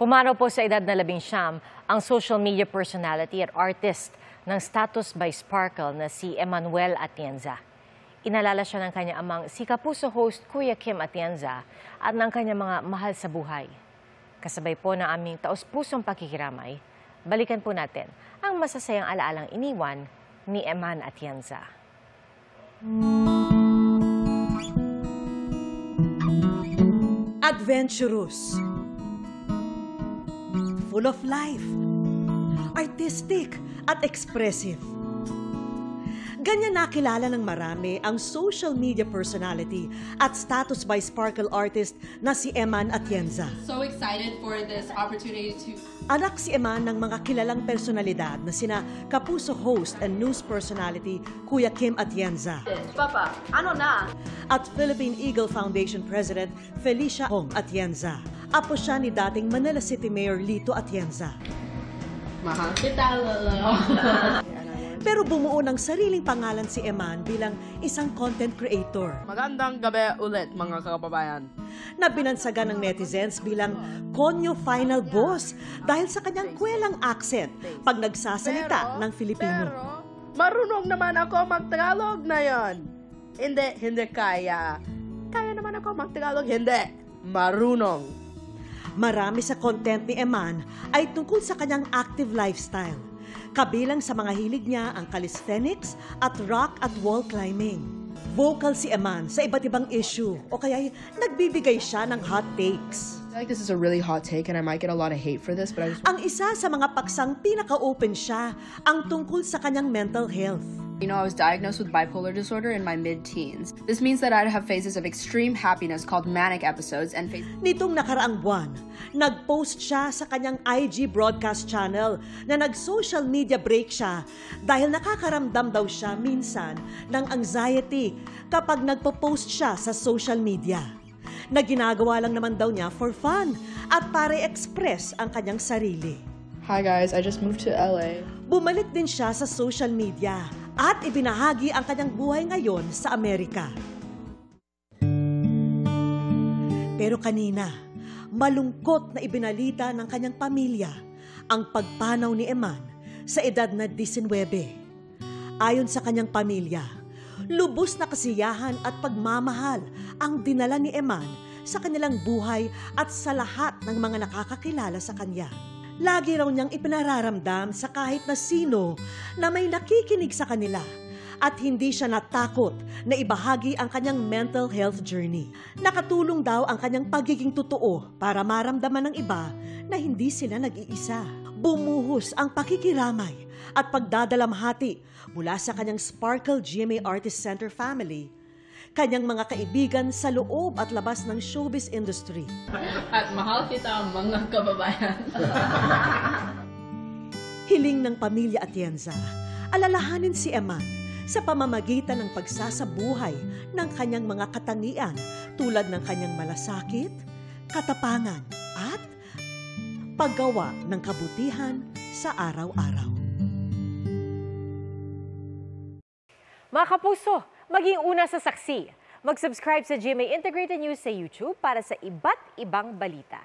Pumanaw po sa edad na 19 ang social media personality at artist ng Status by Sparkle na si Emmanuel Atienza. Inalala siya ng kanyang amang si Kapuso host Kuya Kim Atienza at ng kanyang mga mahal sa buhay. Kasabay po ng aming taos-pusong pakikiramay, balikan po natin ang masasayang alaalang iniwan ni Eman Atienza. Adventurous, full of life, artistic at expressive. Ganyan nakilala ng marami ang social media personality at Status by Sparkle artist na si Eman Atienza. So excited for this opportunity to... Anak si Eman ng mga kilalang personalidad na sina Kapuso host and news personality Kuya Kim Atienza. Papa, ano na? At Philippine Eagle Foundation President Felicia Hong Atienza. Apo siya ni dating Manila City Mayor Lito Atienza. Mahal kita, Lolo. Pero bumuo ng sariling pangalan si Eman bilang isang content creator. Magandang gabi ulit mga kababayan. Na binansagan ng netizens bilang Konyo Final Boss dahil sa kanyang kwelang accent pag nagsasalita ng Filipino. Pero, marunong naman ako mag-Tagalog na yon. Hindi kaya. Kaya naman ako mag-Tagalog, hindi. Marunong. Marami sa content ni Eman ay tungkol sa kanyang active lifestyle. Kabilang sa mga hilig niya ang calisthenics at rock at wall climbing. Vocal si Eman sa iba't ibang issue o kaya nagbibigay siya ng hot takes. I feel like this is a really hot take and I might get a lot of hate for this, but I just... Ang isa sa mga paksang pinaka-open siya ang tungkol sa kanyang mental health. You know, I was diagnosed with bipolar disorder in my mid-teens. This means that I'd have phases of extreme happiness called manic episodes and Nitong nakaraang buwan, nag-post siya sa kanyang IG broadcast channel na nag-social media break siya dahil nakakaramdam daw siya minsan ng anxiety kapag nagpo-post siya sa social media. Na ginagawa lang naman daw niya for fun at para express ang kanyang sarili. Hi guys, I just moved to LA. Bumalik din siya sa social media at ibinahagi ang kanyang buhay ngayon sa Amerika. Pero kanina, malungkot na ibinalita ng kanyang pamilya ang pagpanaw ni Eman sa edad na 19. Ayon sa kanyang pamilya, lubos na kasiyahan at pagmamahal ang dinala ni Eman sa kanilang buhay at sa lahat ng mga nakakakilala sa kanya. Lagi raw niyang ipinararamdam sa kahit na sino na may nakikinig sa kanila at hindi siya natakot na ibahagi ang kanyang mental health journey. Nakatulong daw ang kanyang pagiging totoo para maramdaman ng iba na hindi sila nag-iisa. Bumuhos ang pakikiramay at pagdadalamhati mula sa kanyang Sparkle GMA Artist Center family, kanyang mga kaibigan sa loob at labas ng showbiz industry. At mahal kita, mga kababayan. Hiling ng pamilya Atienza, alalahanin si Eman sa pamamagitan ng pagsasabuhay ng kanyang mga katangian tulad ng kanyang malasakit, katapangan at paggawa ng kabutihan sa araw-araw. Mga kapuso, maging una sa saksi. Mag-subscribe sa GMA Integrated News sa YouTube para sa iba't ibang balita.